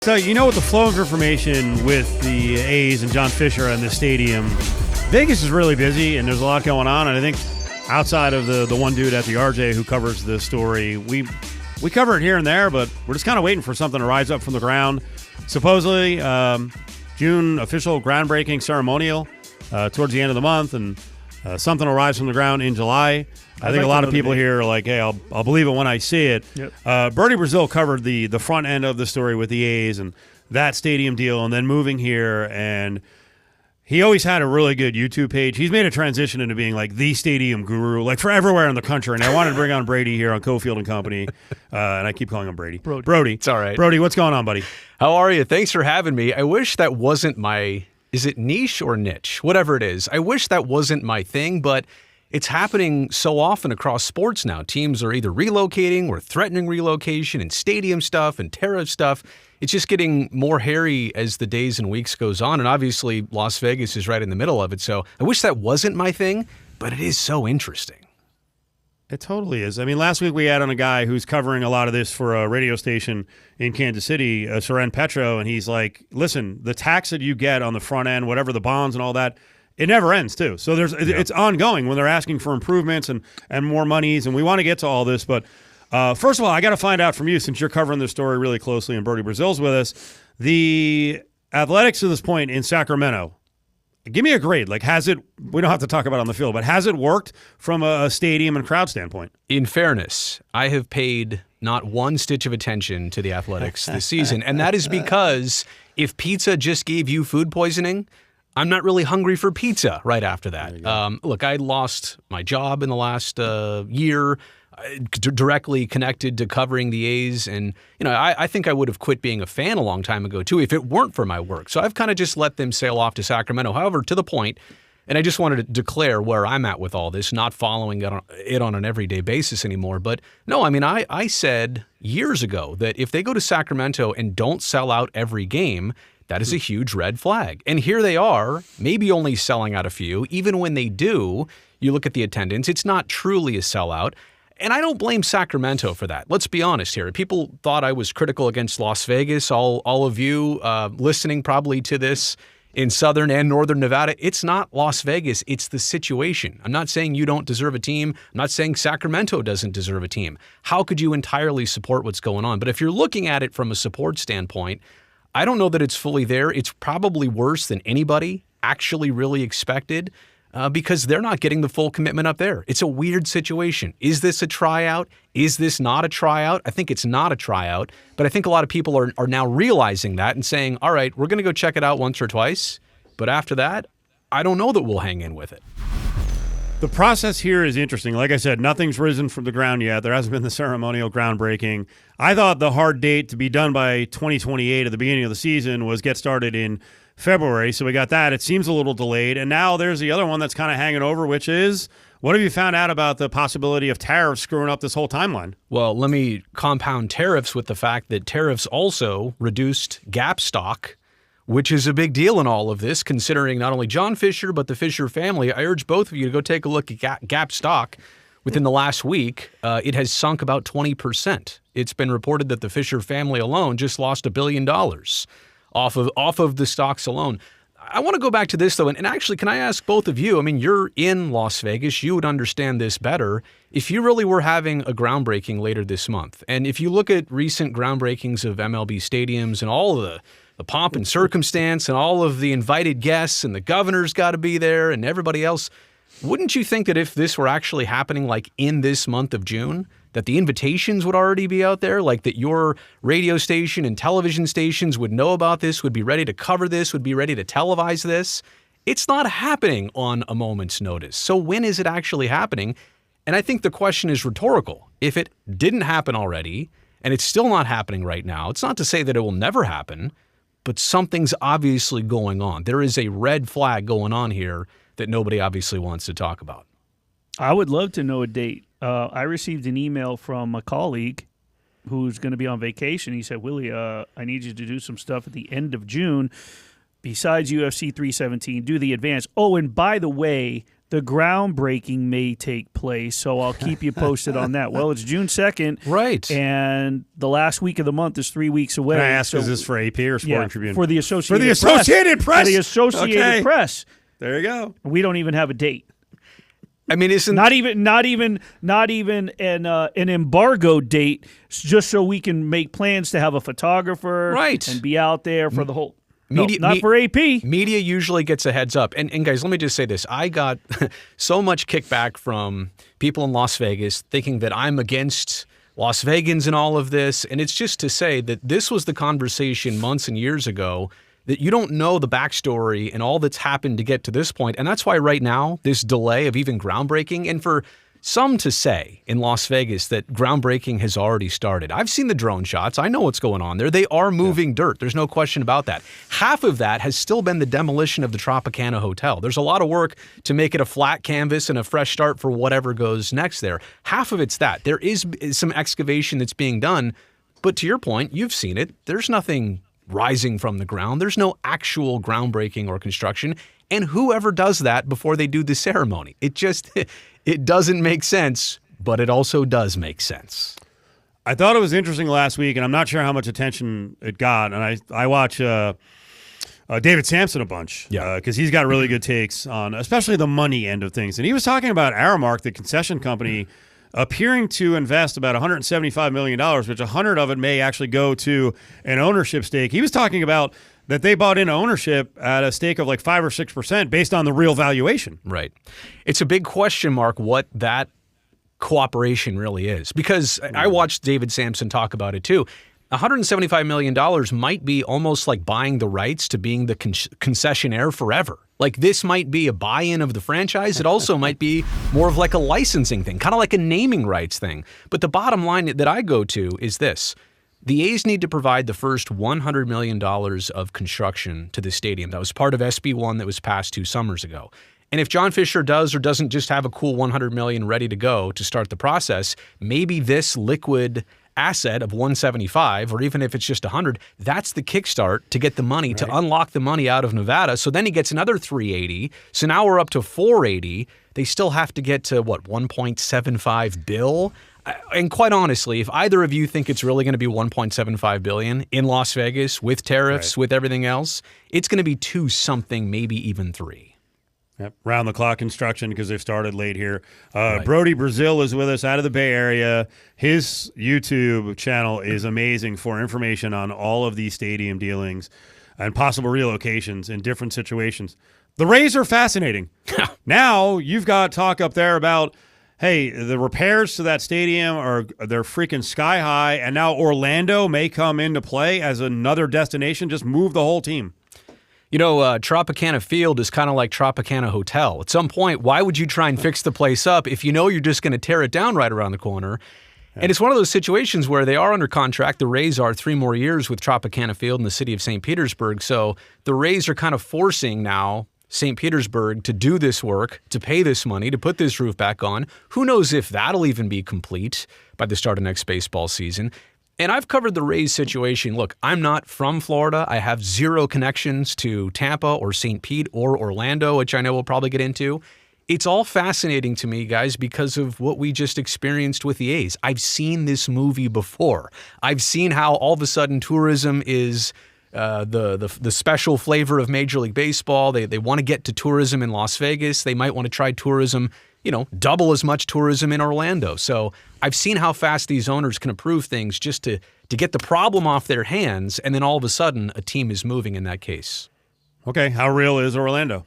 So, with the flow of information with the A's and John Fisher and this stadium, Vegas is really busy and there's a lot going on. And I think outside of the one dude at the RJ who covers the story, we cover it here and there, but we're just kind of waiting for something to rise up from the ground. Supposedly, June official groundbreaking ceremonial towards the end of the month, and something will rise from the ground in July. I think a lot of people here are like, hey, I'll believe it when I see it. Yep. Bernie Brazil covered the front end of the story with the A's and that stadium deal and then moving here. And he always had a really good YouTube page. He's made a transition into being like the stadium guru, like for everywhere in the country. And I wanted to bring on Brady here on Cofield and Company. And I keep calling him Brady. Brody. It's all right. Brody, what's going on, buddy? How are you? Thanks for having me. I wish that wasn't my, is it niche or niche? Whatever it is. I wish that wasn't my thing, but it's happening so often across sports now. Teams are either relocating or threatening relocation and stadium stuff and tariff stuff. It's just getting more hairy as the days and weeks goes on. And obviously Las Vegas is right in the middle of it. So I wish that wasn't my thing, but it is so interesting. It totally is. I mean, last week we had on a guy who's covering a lot of this for a radio station in Kansas City, Soren Petro, and he's like, listen, the tax that you get on the front end, whatever the bonds and all that, it never ends, too. So it's ongoing when they're asking for improvements and more monies, and we want to get to all this. But first of all, I got to find out from you, since you're covering this story really closely and Bertie Brazil's with us, the Athletics to this point in Sacramento, give me a grade. Like, we don't have to talk about it on the field, but has it worked from a stadium and crowd standpoint? In fairness, I have paid not one stitch of attention to the Athletics this season, and that is because if pizza just gave you food poisoning, I'm not really hungry for pizza right after that. Look, I lost my job in the last year, directly connected to covering the A's. And, I think I would have quit being a fan a long time ago, too, if it weren't for my work. So I've kind of just let them sail off to Sacramento. However, to the point, and I just wanted to declare where I'm at with all this, not following it on an everyday basis anymore. But no, I mean, I said years ago that if they go to Sacramento and don't sell out every game, that is a huge red flag. And here they are, maybe only selling out a few. Even when they do, you look at the attendance, it's not truly a sellout. And I don't blame Sacramento for that. Let's be honest here. People thought I was critical against Las Vegas. All of you listening probably to this in southern and northern Nevada, it's not Las Vegas. It's the situation. I'm not saying you don't deserve a team. I'm not saying Sacramento doesn't deserve a team. How could you entirely support what's going on? But if you're looking at it from a support standpoint, I don't know that it's fully there. It's probably worse than anybody actually really expected because they're not getting the full commitment up there. It's a weird situation. Is this a tryout? Is this not a tryout? I think it's not a tryout, but I think a lot of people are now realizing that and saying, all right, we're going to go check it out once or twice, but after that, I don't know that we'll hang in with it. The process here is interesting. Like I said, nothing's risen from the ground yet. There hasn't been the ceremonial groundbreaking. I thought the hard date to be done by 2028 at the beginning of the season was get started in February. So we got that. It seems a little delayed. And now there's the other one that's kind of hanging over, which is, what have you found out about the possibility of tariffs screwing up this whole timeline? Well, let me compound tariffs with the fact that tariffs also reduced GAP stock, which is a big deal in all of this, considering not only John Fisher, but the Fisher family. I urge both of you to go take a look at GAP stock. Within the last week, it has sunk about 20%. It's been reported that the Fisher family alone just lost $1 billion off of the stocks alone. I want to go back to this, though, and actually, can I ask both of you, I mean, you're in Las Vegas. You would understand this better. If you really were having a groundbreaking later this month, and if you look at recent groundbreakings of MLB stadiums and all of the pomp and circumstance and all of the invited guests and the governor's got to be there and everybody else, wouldn't you think that if this were actually happening like in this month of June, that the invitations would already be out there, like that your radio station and television stations would know about this, would be ready to cover this, would be ready to televise this? It's not happening on a moment's notice. So when is it actually happening? And I think the question is rhetorical. If it didn't happen already, and it's still not happening right now, it's not to say that it will never happen, but something's obviously going on. There is a red flag going on here that nobody obviously wants to talk about. I would love to know a date. I received an email from a colleague who's going to be on vacation. He said, Willie, I need you to do some stuff at the end of June. Besides UFC 317, do the advance. Oh, and by the way, the groundbreaking may take place, so I'll keep you posted on that. Well, it's June 2nd. Right. And the last week of the month is 3 weeks away. Can I ask, is this for AP or Sporting Tribune? For the Associated Press. For the Associated Press. There you go. We don't even have a date. I mean, isn't not even an embargo date, just so we can make plans to have a photographer, right, and be out there for the whole. Media, not for AP. Media usually gets a heads up. And guys, let me just say this. I got so much kickback from people in Las Vegas thinking that I'm against Las Vegans and all of this. And it's just to say that this was the conversation months and years ago, that you don't know the backstory and all that's happened to get to this point. And that's why right now, this delay of even groundbreaking, and for some to say in Las Vegas that groundbreaking has already started. I've seen the drone shots. I know what's going on there. They are moving dirt. There's no question about that. Half of that has still been the demolition of the Tropicana Hotel. There's a lot of work to make it a flat canvas and a fresh start for whatever goes next there. Half of it's that. There is some excavation that's being done. But to your point, you've seen it. There's nothing rising from the ground. There's no actual groundbreaking or construction. And whoever does that before they do the ceremony, it doesn't make sense, but it also does make sense. I thought it was interesting last week, and I'm not sure how much attention it got. And I watch David Sampson a bunch because he's got really good takes on especially the money end of things. And he was talking about Aramark, the concession company, appearing to invest about $175 million, which 100 of it may actually go to an ownership stake. He was talking about that they bought in ownership at a stake of like 5 or 6% based on the real valuation. Right. It's a big question mark what that cooperation really is, because I watched David Sampson talk about it too. $175 million might be almost like buying the rights to being the concessionaire forever. Like this might be a buy-in of the franchise. It also might be more of like a licensing thing, kind of like a naming rights thing. But the bottom line that I go to is this. The A's need to provide the first $100 million of construction to the stadium. That was part of SB1 that was passed 2 summers ago. And if John Fisher does or doesn't just have a cool $100 million ready to go to start the process, maybe this liquid asset of 175, or even if it's just 100, that's the kickstart to get the money, to unlock the money out of Nevada. So then he gets another 380. So now we're up to 480. They still have to get to, what, 1.75 bill? And quite honestly, if either of you think it's really going to be 1.75 billion in Las Vegas with tariffs, with everything else, it's going to be 2 something, maybe even 3. Yep. Round the clock construction because they've started late here. Brody Brazil is with us out of the Bay Area. His YouTube channel is amazing for information on all of these stadium dealings and possible relocations in different situations. The Rays are fascinating. Now you've got talk up there about, hey, the repairs to that stadium they're freaking sky high, and now Orlando may come into play as another destination. Just move the whole team. You know, Tropicana Field is kind of like Tropicana Hotel. At some point, why would you try and fix the place up if you know you're just going to tear it down right around the corner? Yeah. And it's one of those situations where they are under contract. The Rays are 3 more years with Tropicana Field in the city of St. Petersburg. So the Rays are kind of forcing now St. Petersburg to do this work, to pay this money, to put this roof back on. Who knows if that'll even be complete by the start of next baseball season. And I've covered the Rays situation. Look, I'm not from Florida. I have 0 connections to Tampa or St. Pete or Orlando, which I know we'll probably get into. It's all fascinating to me, guys, because of what we just experienced with the A's. I've seen this movie before. I've seen how all of a sudden tourism is the special flavor of Major League Baseball. They want to get to tourism in Las Vegas. They might want to try tourism, double as much tourism in Orlando. So I've seen how fast these owners can approve things just to get the problem off their hands, and then all of a sudden a team is moving in that case. Okay, how real is Orlando?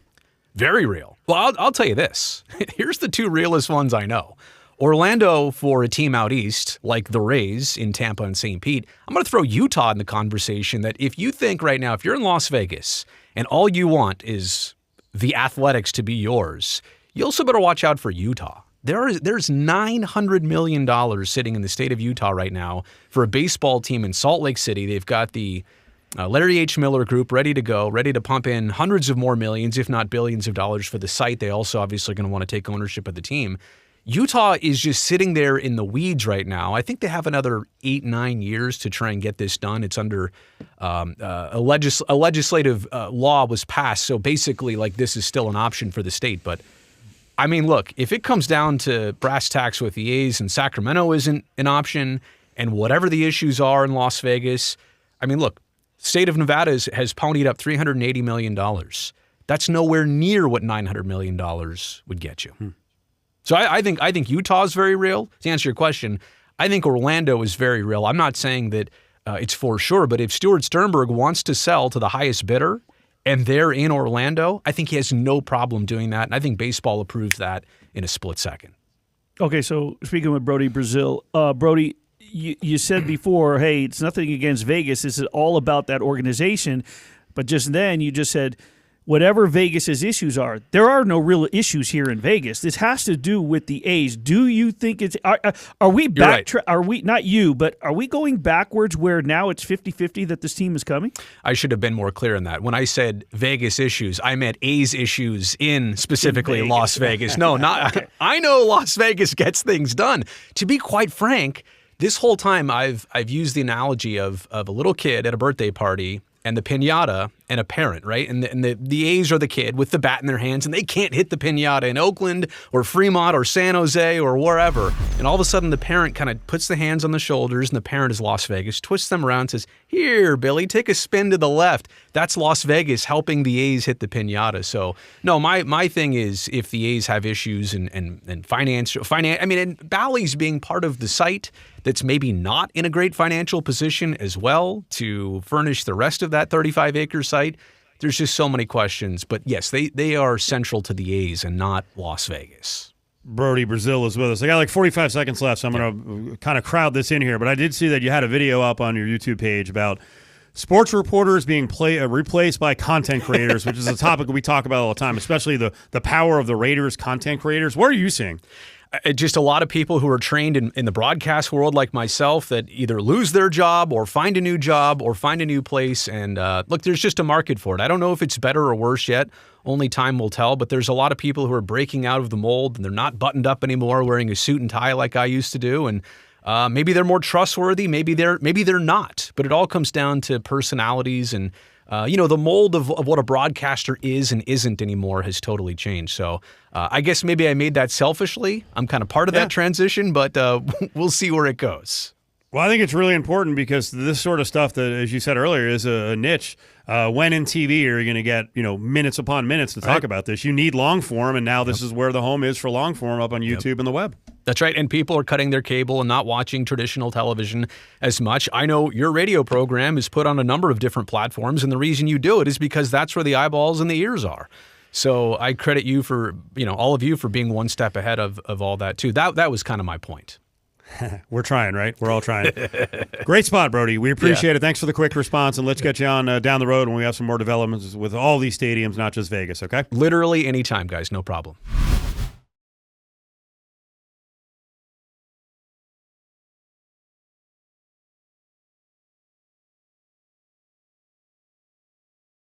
Very real. Well, I'll tell you this. Here's the 2 realest ones I know. Orlando for a team out east, like the Rays in Tampa and St. Pete. I'm going to throw Utah in the conversation that if you think right now, if you're in Las Vegas and all you want is the Athletics to be yours, you also better watch out for Utah. There's $900 million sitting in the state of Utah right now for a baseball team in Salt Lake City. They've got the Larry H. Miller Group ready to go, ready to pump in hundreds of more millions, if not billions of dollars for the site. They also obviously going to want to take ownership of the team. Utah is just sitting there in the weeds right now. I think they have another 8-9 years to try and get this done. It's under a legislative law was passed. So basically, like, this is still an option for the state. But I mean, look, if it comes down to brass tacks with the A's and Sacramento isn't an option, and whatever the issues are in Las Vegas, I mean, look, state of Nevada has ponied up $380 million. That's nowhere near what $900 million would get you. So I think Utah is very real. To answer your question, I think Orlando is very real. I'm not saying that it's for sure, but if Stuart Sternberg wants to sell to the highest bidder and they're in Orlando, I think he has no problem doing that. And I think baseball approves that in a split second. Okay, so speaking with Brody Brazil, Brody, you said before, hey, it's nothing against Vegas. This is all about that organization. But just then you just said, whatever Vegas's issues are, there are no real issues here in Vegas. This has to do with the A's. Do you think it's are we back? Right. Are we not you, but are we going backwards where now it's 50-50 that this team is coming? I should have been more clear on that. When I said Vegas issues, I meant A's issues in specifically Vegas. Las Vegas. No, not. Okay. I know Las Vegas gets things done. To be quite frank, this whole time I've used the analogy of a little kid at a birthday party and the piñata and a parent, right? And the A's are the kid with the bat in their hands, and they can't hit the piñata in Oakland or Fremont or San Jose or wherever. And all of a sudden, the parent kind of puts the hands on the shoulders, and the parent is Las Vegas, twists them around and says, "Here, Billy, take a spin to the left." That's Las Vegas helping the A's hit the piñata. So, no, my thing is if the A's have issues and finance, I mean, and Bally's being part of the site that's maybe not in a great financial position as well to furnish the rest of that 35-acre site. There's just so many questions. But yes, they are central to the A's and not Las Vegas. Brody Brazil is with us. I got like 45 seconds left, so I'm going to kind of crowd this in here. But I did see that you had a video up on your YouTube page about sports reporters being replaced by content creators, which is a topic we talk about all the time, especially the power of the Raiders content creators. What are you seeing? Just a lot of people who are trained in the broadcast world like myself that either lose their job or find a new job or find a new place. And look, there's just a market for it. I don't know if it's better or worse yet. Only time will tell. But there's a lot of people who are breaking out of the mold and they're not buttoned up anymore, wearing a suit and tie like I used to do. And maybe they're more trustworthy. Maybe they're not. But it all comes down to personalities and the mold of what a broadcaster is and isn't anymore has totally changed. So I guess maybe I made that selfishly. I'm kind of part of that transition, but we'll see where it goes. Well, I think it's really important because this sort of stuff that, as you said earlier, is a niche. When in TV, you're going to get minutes upon minutes to talk about this. You need long form, and now this is where the home is for long form up on YouTube and the web. That's right, and people are cutting their cable and not watching traditional television as much. I know your radio program is put on a number of different platforms, and the reason you do it is because that's where the eyeballs and the ears are. So I credit you for, all of you for being one step ahead of all that too. That was kind of my point. We're trying, right? We're all trying. Great spot, Brody. We appreciate it. Thanks for the quick response, and let's get you on down the road when we have some more developments with all these stadiums, not just Vegas, okay? Literally anytime, guys. No problem.